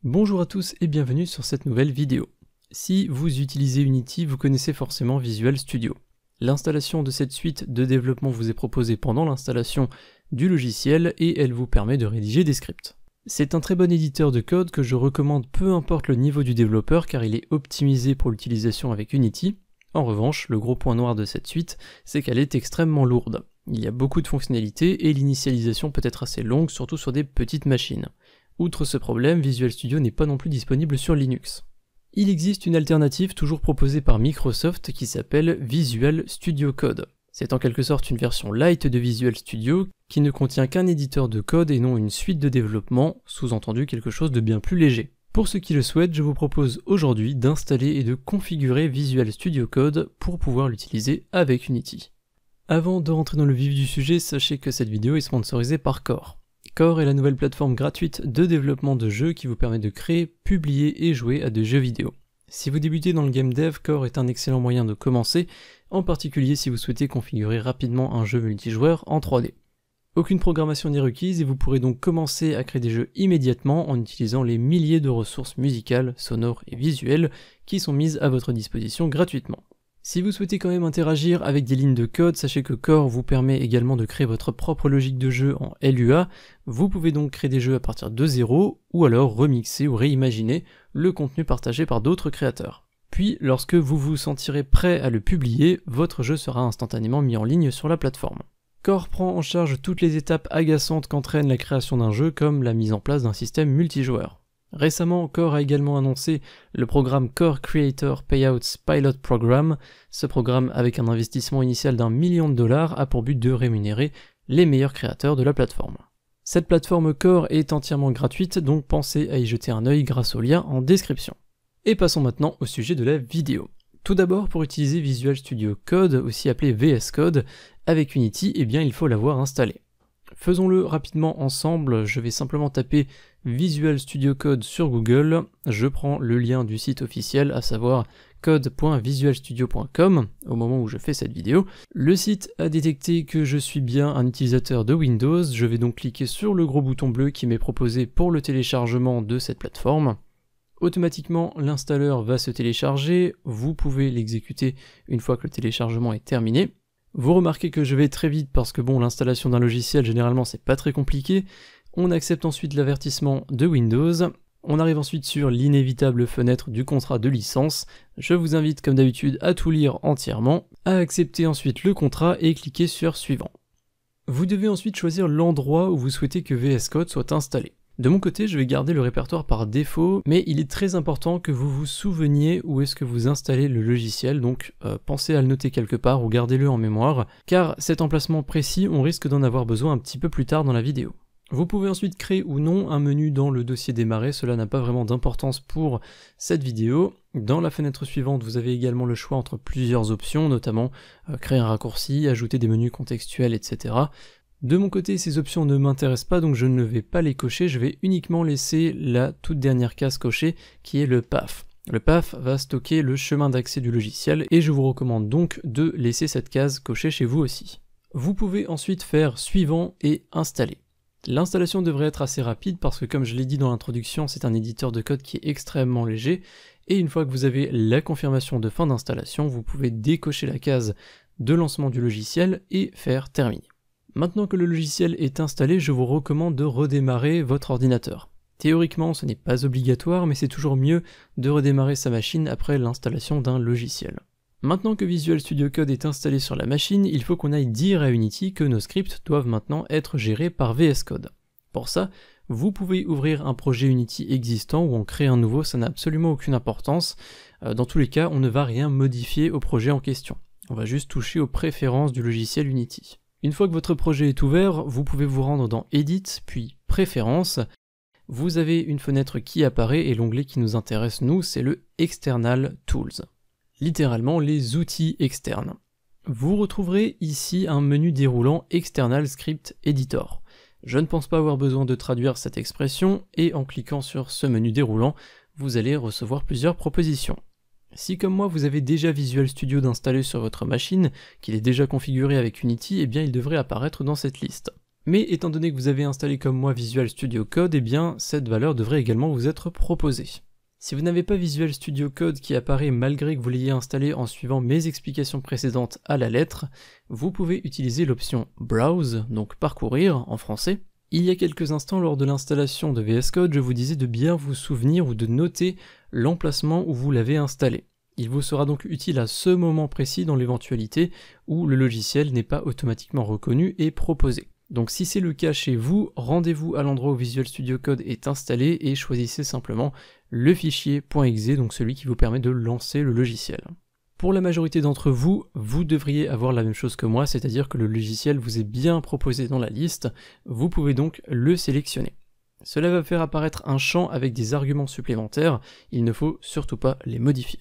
Bonjour à tous et bienvenue sur cette nouvelle vidéo. Si vous utilisez Unity, vous connaissez forcément Visual Studio. L'installation de cette suite de développement vous est proposée pendant l'installation du logiciel et elle vous permet de rédiger des scripts. C'est un très bon éditeur de code que je recommande peu importe le niveau du développeur car il est optimisé pour l'utilisation avec Unity. En revanche, le gros point noir de cette suite, c'est qu'elle est extrêmement lourde. Il y a beaucoup de fonctionnalités et l'initialisation peut être assez longue, surtout sur des petites machines. Outre ce problème, Visual Studio n'est pas non plus disponible sur Linux. Il existe une alternative toujours proposée par Microsoft qui s'appelle Visual Studio Code. C'est en quelque sorte une version light de Visual Studio qui ne contient qu'un éditeur de code et non une suite de développement, sous-entendu quelque chose de bien plus léger. Pour ceux qui le souhaitent, je vous propose aujourd'hui d'installer et de configurer Visual Studio Code pour pouvoir l'utiliser avec Unity. Avant de rentrer dans le vif du sujet, sachez que cette vidéo est sponsorisée par Core. Core est la nouvelle plateforme gratuite de développement de jeux qui vous permet de créer, publier et jouer à des jeux vidéo. Si vous débutez dans le game dev, Core est un excellent moyen de commencer, en particulier si vous souhaitez configurer rapidement un jeu multijoueur en 3D. Aucune programmation n'est requise et vous pourrez donc commencer à créer des jeux immédiatement en utilisant les milliers de ressources musicales, sonores et visuelles qui sont mises à votre disposition gratuitement. Si vous souhaitez quand même interagir avec des lignes de code, sachez que Core vous permet également de créer votre propre logique de jeu en LUA. Vous pouvez donc créer des jeux à partir de zéro, ou alors remixer ou réimaginer le contenu partagé par d'autres créateurs. Puis, lorsque vous vous sentirez prêt à le publier, votre jeu sera instantanément mis en ligne sur la plateforme. Core prend en charge toutes les étapes agaçantes qu'entraîne la création d'un jeu, comme la mise en place d'un système multijoueur. Récemment, Core a également annoncé le programme Core Creator Payouts Pilot Program. Ce programme, avec un investissement initial d'1 million de dollars, a pour but de rémunérer les meilleurs créateurs de la plateforme. Cette plateforme Core est entièrement gratuite, donc pensez à y jeter un œil grâce au lien en description. Et passons maintenant au sujet de la vidéo. Tout d'abord, pour utiliser Visual Studio Code, aussi appelé VS Code, avec Unity, il faut l'avoir installé. Faisons-le rapidement ensemble, je vais simplement taper Visual Studio Code sur Google, je prends le lien du site officiel, à savoir code.visualstudio.com, au moment où je fais cette vidéo. Le site a détecté que je suis bien un utilisateur de Windows, je vais donc cliquer sur le gros bouton bleu qui m'est proposé pour le téléchargement de cette plateforme. Automatiquement, l'installeur va se télécharger, vous pouvez l'exécuter une fois que le téléchargement est terminé. Vous remarquez que je vais très vite parce que l'installation d'un logiciel généralement c'est pas très compliqué. On accepte ensuite l'avertissement de Windows. On arrive ensuite sur l'inévitable fenêtre du contrat de licence. Je vous invite comme d'habitude à tout lire entièrement, à accepter ensuite le contrat et cliquer sur suivant. Vous devez ensuite choisir l'endroit où vous souhaitez que VS Code soit installé. De mon côté, je vais garder le répertoire par défaut, mais il est très important que vous vous souveniez où est-ce que vous installez le logiciel, donc pensez à le noter quelque part ou gardez-le en mémoire, car cet emplacement précis, on risque d'en avoir besoin un petit peu plus tard dans la vidéo. Vous pouvez ensuite créer ou non un menu dans le dossier démarrer, cela n'a pas vraiment d'importance pour cette vidéo. Dans la fenêtre suivante, vous avez également le choix entre plusieurs options, notamment créer un raccourci, ajouter des menus contextuels, etc. De mon côté, ces options ne m'intéressent pas, donc je ne vais pas les cocher, je vais uniquement laisser la toute dernière case cochée, qui est le path. Le path va stocker le chemin d'accès du logiciel, et je vous recommande donc de laisser cette case cochée chez vous aussi. Vous pouvez ensuite faire suivant et installer. L'installation devrait être assez rapide parce que comme je l'ai dit dans l'introduction, c'est un éditeur de code qui est extrêmement léger, et une fois que vous avez la confirmation de fin d'installation, vous pouvez décocher la case de lancement du logiciel et faire terminer. Maintenant que le logiciel est installé, je vous recommande de redémarrer votre ordinateur. Théoriquement, ce n'est pas obligatoire, mais c'est toujours mieux de redémarrer sa machine après l'installation d'un logiciel. Maintenant que Visual Studio Code est installé sur la machine, il faut qu'on aille dire à Unity que nos scripts doivent maintenant être gérés par VS Code. Pour ça, vous pouvez ouvrir un projet Unity existant ou en créer un nouveau, ça n'a absolument aucune importance. Dans tous les cas, on ne va rien modifier au projet en question. On va juste toucher aux préférences du logiciel Unity. Une fois que votre projet est ouvert, vous pouvez vous rendre dans Edit, puis Préférences. Vous avez une fenêtre qui apparaît et l'onglet qui nous intéresse nous, c'est le External Tools. Littéralement les outils externes. Vous retrouverez ici un menu déroulant External Script Editor. Je ne pense pas avoir besoin de traduire cette expression et en cliquant sur ce menu déroulant, vous allez recevoir plusieurs propositions. Si comme moi vous avez déjà Visual Studio d'installer sur votre machine, qu'il est déjà configuré avec Unity, il devrait apparaître dans cette liste. Mais étant donné que vous avez installé comme moi Visual Studio Code, eh bien cette valeur devrait également vous être proposée. Si vous n'avez pas Visual Studio Code qui apparaît malgré que vous l'ayez installé en suivant mes explications précédentes à la lettre, vous pouvez utiliser l'option Browse, donc parcourir en français. Il y a quelques instants lors de l'installation de VS Code, je vous disais de bien vous souvenir ou de noter l'emplacement où vous l'avez installé. Il vous sera donc utile à ce moment précis dans l'éventualité où le logiciel n'est pas automatiquement reconnu et proposé. Donc si c'est le cas chez vous, rendez-vous à l'endroit où Visual Studio Code est installé et choisissez simplement le fichier .exe, donc celui qui vous permet de lancer le logiciel. Pour la majorité d'entre vous, vous devriez avoir la même chose que moi, c'est-à-dire que le logiciel vous est bien proposé dans la liste, vous pouvez donc le sélectionner. Cela va faire apparaître un champ avec des arguments supplémentaires, il ne faut surtout pas les modifier.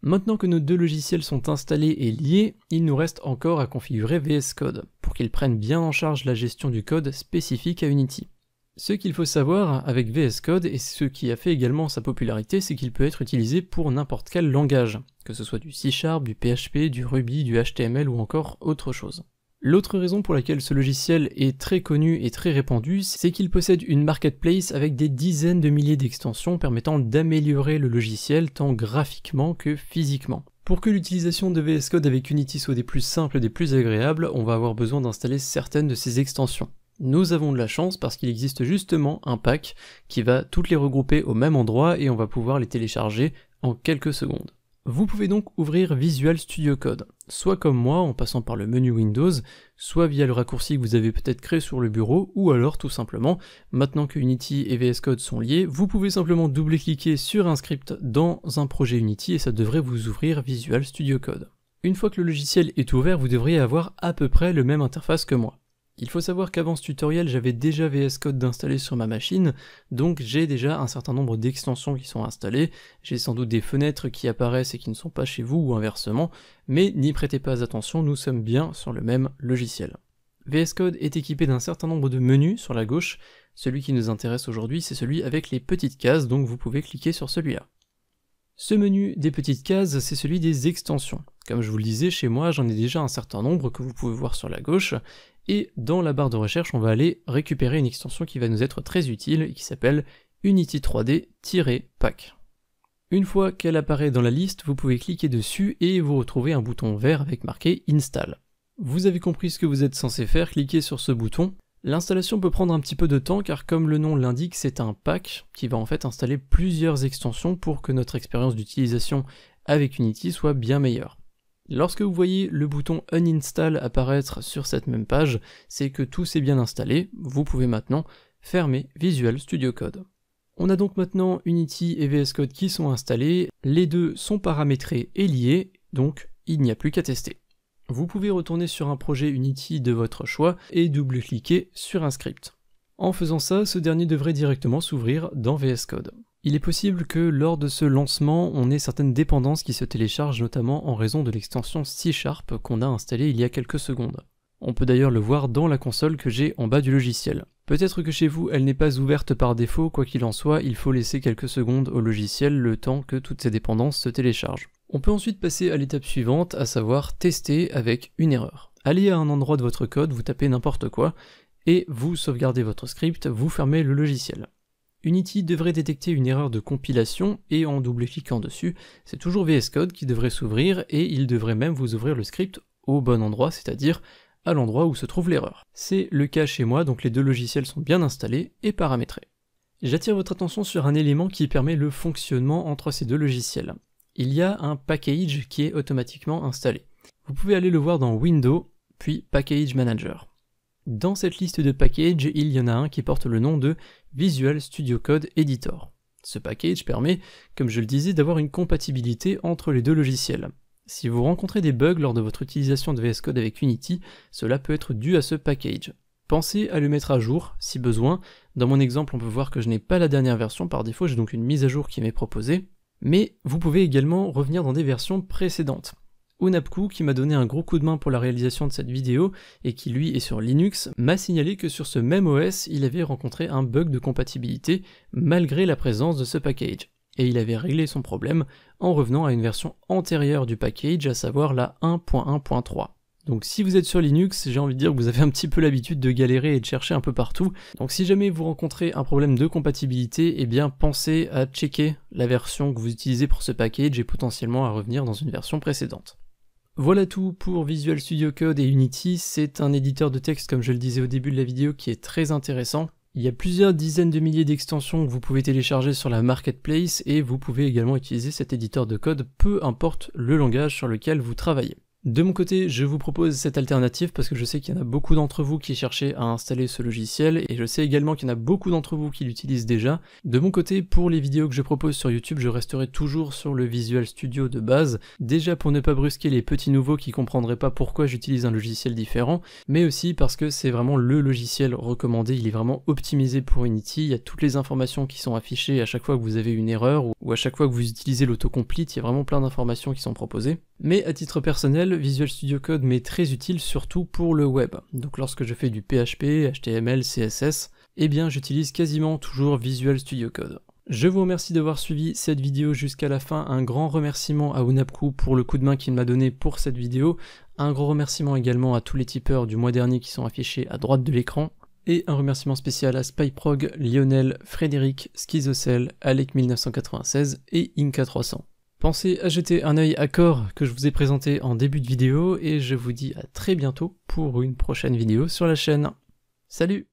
Maintenant que nos deux logiciels sont installés et liés, il nous reste encore à configurer VS Code, pour qu'il prenne bien en charge la gestion du code spécifique à Unity. Ce qu'il faut savoir avec VS Code, et ce qui a fait également sa popularité, c'est qu'il peut être utilisé pour n'importe quel langage, que ce soit du C#, du PHP, du Ruby, du HTML ou encore autre chose. L'autre raison pour laquelle ce logiciel est très connu et très répandu, c'est qu'il possède une marketplace avec des dizaines de milliers d'extensions permettant d'améliorer le logiciel tant graphiquement que physiquement. Pour que l'utilisation de VS Code avec Unity soit des plus simples et des plus agréables, on va avoir besoin d'installer certaines de ces extensions. Nous avons de la chance parce qu'il existe justement un pack qui va toutes les regrouper au même endroit et on va pouvoir les télécharger en quelques secondes. Vous pouvez donc ouvrir Visual Studio Code, soit comme moi en passant par le menu Windows, soit via le raccourci que vous avez peut-être créé sur le bureau, ou alors tout simplement, maintenant que Unity et VS Code sont liés, vous pouvez simplement double-cliquer sur un script dans un projet Unity et ça devrait vous ouvrir Visual Studio Code. Une fois que le logiciel est ouvert, vous devriez avoir à peu près le même interface que moi. Il faut savoir qu'avant ce tutoriel, j'avais déjà VS Code d'installer sur ma machine, donc j'ai déjà un certain nombre d'extensions qui sont installées, j'ai sans doute des fenêtres qui apparaissent et qui ne sont pas chez vous ou inversement, mais n'y prêtez pas attention, nous sommes bien sur le même logiciel. VS Code est équipé d'un certain nombre de menus sur la gauche, celui qui nous intéresse aujourd'hui c'est celui avec les petites cases, donc vous pouvez cliquer sur celui-là. Ce menu des petites cases, c'est celui des extensions. Comme je vous le disais, chez moi, j'en ai déjà un certain nombre que vous pouvez voir sur la gauche, et dans la barre de recherche, on va aller récupérer une extension qui va nous être très utile et qui s'appelle Unity 3D-Pack. Une fois qu'elle apparaît dans la liste, vous pouvez cliquer dessus et vous retrouvez un bouton vert avec marqué Install. Vous avez compris ce que vous êtes censé faire, cliquez sur ce bouton. L'installation peut prendre un petit peu de temps car comme le nom l'indique, c'est un pack qui va en fait installer plusieurs extensions pour que notre expérience d'utilisation avec Unity soit bien meilleure. Lorsque vous voyez le bouton Uninstall apparaître sur cette même page, c'est que tout s'est bien installé, vous pouvez maintenant fermer Visual Studio Code. On a donc maintenant Unity et VS Code qui sont installés, les deux sont paramétrés et liés, donc il n'y a plus qu'à tester. Vous pouvez retourner sur un projet Unity de votre choix et double-cliquer sur un script. En faisant ça, ce dernier devrait directement s'ouvrir dans VS Code. Il est possible que lors de ce lancement, on ait certaines dépendances qui se téléchargent notamment en raison de l'extension C# qu'on a installée il y a quelques secondes. On peut d'ailleurs le voir dans la console que j'ai en bas du logiciel. Peut-être que chez vous, elle n'est pas ouverte par défaut, quoi qu'il en soit, il faut laisser quelques secondes au logiciel le temps que toutes ces dépendances se téléchargent. On peut ensuite passer à l'étape suivante, à savoir tester avec une erreur. Allez à un endroit de votre code, vous tapez n'importe quoi, et vous sauvegardez votre script, vous fermez le logiciel. Unity devrait détecter une erreur de compilation, et en double-cliquant dessus, c'est toujours VS Code qui devrait s'ouvrir, et il devrait même vous ouvrir le script au bon endroit, c'est-à-dire à l'endroit où se trouve l'erreur. C'est le cas chez moi, donc les deux logiciels sont bien installés et paramétrés. J'attire votre attention sur un élément qui permet le fonctionnement entre ces deux logiciels. Il y a un package qui est automatiquement installé. Vous pouvez aller le voir dans Windows, puis Package Manager. Dans cette liste de packages, il y en a un qui porte le nom de Visual Studio Code Editor. Ce package permet, comme je le disais, d'avoir une compatibilité entre les deux logiciels. Si vous rencontrez des bugs lors de votre utilisation de VS Code avec Unity, cela peut être dû à ce package. Pensez à le mettre à jour, si besoin. Dans mon exemple, on peut voir que je n'ai pas la dernière version, par défaut j'ai donc une mise à jour qui m'est proposée. Mais vous pouvez également revenir dans des versions précédentes. Unapku, qui m'a donné un gros coup de main pour la réalisation de cette vidéo, et qui lui est sur Linux, m'a signalé que sur ce même OS, il avait rencontré un bug de compatibilité, malgré la présence de ce package. Et il avait réglé son problème en revenant à une version antérieure du package, à savoir la 1.1.3. Donc si vous êtes sur Linux, j'ai envie de dire que vous avez un petit peu l'habitude de galérer et de chercher un peu partout. Donc si jamais vous rencontrez un problème de compatibilité, eh bien pensez à checker la version que vous utilisez pour ce package et potentiellement à revenir dans une version précédente. Voilà tout pour Visual Studio Code et Unity. C'est un éditeur de texte, comme je le disais au début de la vidéo, qui est très intéressant. Il y a plusieurs dizaines de milliers d'extensions que vous pouvez télécharger sur la marketplace et vous pouvez également utiliser cet éditeur de code, peu importe le langage sur lequel vous travaillez. De mon côté, je vous propose cette alternative parce que je sais qu'il y en a beaucoup d'entre vous qui cherchaient à installer ce logiciel et je sais également qu'il y en a beaucoup d'entre vous qui l'utilisent déjà. De mon côté, pour les vidéos que je propose sur YouTube, je resterai toujours sur le Visual Studio de base, déjà pour ne pas brusquer les petits nouveaux qui comprendraient pas pourquoi j'utilise un logiciel différent, mais aussi parce que c'est vraiment le logiciel recommandé, il est vraiment optimisé pour Unity, il y a toutes les informations qui sont affichées à chaque fois que vous avez une erreur ou à chaque fois que vous utilisez l'autocomplete, il y a vraiment plein d'informations qui sont proposées. Mais à titre personnel, Visual Studio Code m'est très utile surtout pour le web. Donc lorsque je fais du PHP, HTML, CSS, eh bien j'utilise quasiment toujours Visual Studio Code. Je vous remercie d'avoir suivi cette vidéo jusqu'à la fin, un grand remerciement à Unapku pour le coup de main qu'il m'a donné pour cette vidéo, un gros remerciement également à tous les tipeurs du mois dernier qui sont affichés à droite de l'écran, et un remerciement spécial à Spyprog, Lionel, Frédéric, Schizocell, Alec1996 et Inca300. Pensez à jeter un œil à Core que je vous ai présenté en début de vidéo et je vous dis à très bientôt pour une prochaine vidéo sur la chaîne. Salut!